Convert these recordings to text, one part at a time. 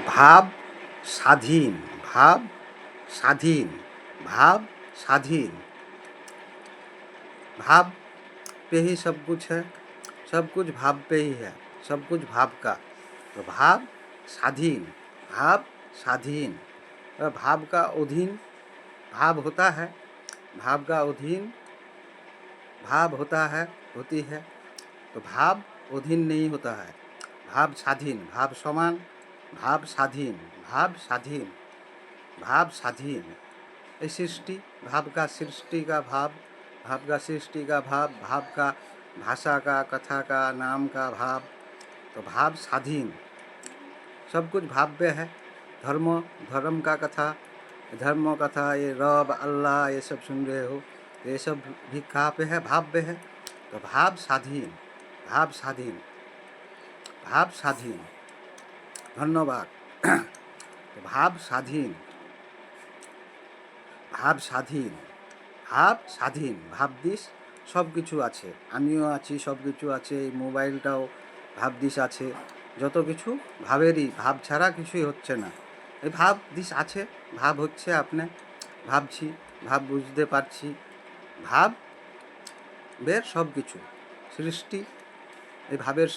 भाव स्वाधीन, भाव स्वाधीन, भाव स्वाधीन। भाव पे ही सब कुछ है, सब कुछ भाव पे ही है, सब कुछ भाव का। तो भाव स्वाधीन, भाव स्वाधीन। भाव का अधीन भाव होता है, भाव का अधीन भाव होता है, होती है। तो भाव अधीन नहीं होता है, भाव स्वाधीन, भाव समान, भाव स्वाधीन, भाव स्वाधीन, भाव स्वाधीन। ये सृष्टि, भाव का सृष्टि का भाव, भाव का सृष्टि का भाव, भाव का भाषा का, कथा का, नाम का भाव। तो भाव स्वाधीन, सब कुछ भाव्य है। धर्म, धर्म का कथा, धर्म कथा, ये रब अल्लाह ये सब सुन रहे हो, ये सब भी कहाँ पे है? भाव्य है। तो भाव स्वाधीन, भाव स्वाधीन, भाव स्वाधीन। धन्यवाद। तो भाव स्वाधीन, भाव স্বাধীন, ভাব স্বাধীন, ভাবদিস সব কিছু আছে, আমিও আছি, সব কিছু আছে, এই মোবাইলটাও ভাবদিস আছে, যত কিছু ভাবেরই, ভাব ছাড়া কিছুই হচ্ছে না। এই ভাবদিস আছে, ভাব হচ্ছে, আপনি ভাবছি, ভাব বুঝতে পারছি, ভাব বের সব কিছু সৃষ্টি, এই ভাবের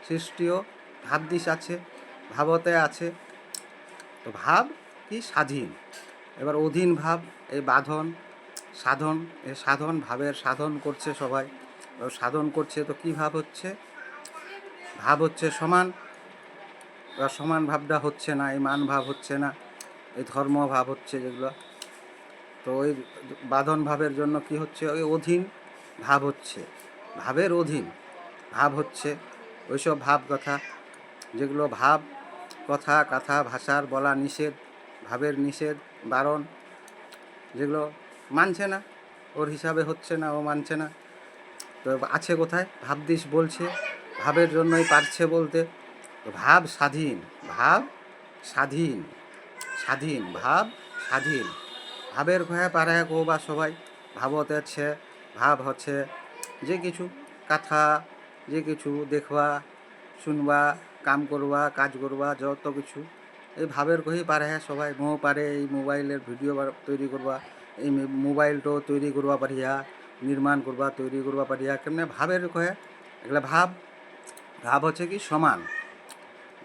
সৃষ্টিও ভাবদিস আছে, ভাবতে আছে। তো ভাব কি? স্বাধীন। এবার অধীন ভাব, এই বাঁধন সাধন, এই সাধন, ভাবের সাধন করছে সবাই, সাধন করছে। তো কী ভাব হচ্ছে? ভাব হচ্ছে সমান, বা সমান ভাবটা হচ্ছে না, এই মান ভাব হচ্ছে না, এই ধর্ম ভাব হচ্ছে যেগুলো। তো ওই বাঁধন ভাবের জন্য কি হচ্ছে? ওই অধীন ভাব হচ্ছে, ভাবের অধীন ভাব হচ্ছে। ওইসব ভাব কথা, যেগুলো ভাব কথা কথা ভাষার বলা নিষেধ, ভাবের নিষেধ বারণ, যেগুলো মানছে না, ওর হিসাবে হচ্ছে না, ও মানছে না। তো আছে কোথায়? ভাবদিস বলছে, ভাবের জন্যই পারছে বলতে। তো ভাব স্বাধীন, ভাব স্বাধীন, স্বাধীন, ভাব স্বাধীন। ভাবের ঘয়ে পারে কো বা সবাই ভাবতে আছে, ভাব হচ্ছে যে কিছু কথা, যে কিছু দেখবা, শুনবা, কাম করবা, কাজ করবা, যত কিছু এই ভাবের কহি পারে সবাই। মো পারে এই মোবাইলের ভিডিও তৈরি করবা, এই মোবাইলটাও তৈরি করবা পারিয়া, নির্মাণ করবা, তৈরি করবা পারিয়া, কেমনে ভাবের কহে এগুলো ভাব। ভাব হচ্ছে কি? সমান,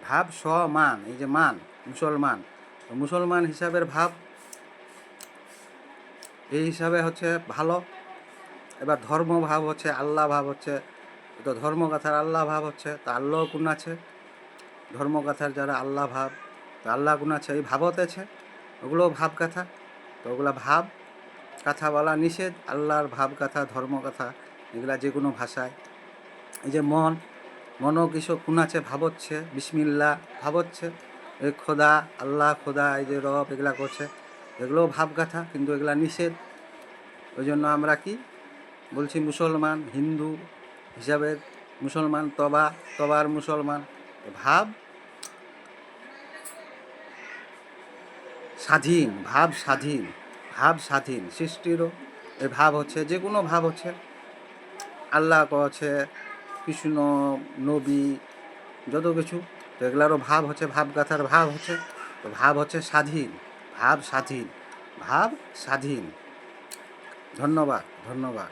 ভাব সমান। এই যে মান, মুসলমান, মুসলমান হিসাবের ভাব, এই হিসাবে হচ্ছে ভালো। এবার ধর্ম ভাব হচ্ছে, আল্লাহ ভাব হচ্ছে। তো ধর্মকথার আল্লাহ ভাব হচ্ছে, তা আল্লাহ কোন আছে? ধর্মকথার যারা আল্লাহ ভাব, তো আল্লাহ কোন আছে? এই ভাবত আছে, ওগুলো ভাব কথা। তো ওগুলো ভাব কথা বলা নিষেধ, আল্লাহর ভাব কথা, ধর্মকথা, এগুলা যে কোনো ভাষায়। এই যে মন, মনও কিছু কোন আছে? ভাবচ্ছে, বিসমিল্লাহ ভাবচ্ছে, এই খোদা, আল্লাহ, খোদা, এই যে রব, এগুলা করছে, এগুলোও ভাব কথা, কিন্তু এগুলা নিষেধ। ওই জন্য আমরা কি বলছি? মুসলমান, হিন্দু হিসাবে মুসলমান, তবার মুসলমান। ভাব স্বাধীন, ভাব স্বাধীন, ভাব স্বাধীন। সৃষ্টিরও এই ভাব হচ্ছে, যে কোনো ভাব হচ্ছে, আল্লাহ আছে, কৃষ্ণ, নবী, যত কিছু, তো এগুলারও ভাব হচ্ছে, ভাবগাথার ভাব হচ্ছে। তো ভাব হচ্ছে স্বাধীন, ভাব স্বাধীন, ভাব স্বাধীন। ধন্যবাদ, ধন্যবাদ,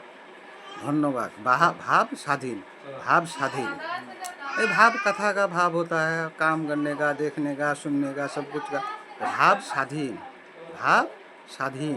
धन्यवाद। भाव स्वाधीन, भाव स्वाधीन। ये भाव कथा का भाव होता है, काम करने का, देखने का, सुनने का, सब कुछ का। भाव स्वाधीन, भाव स्वाधीन।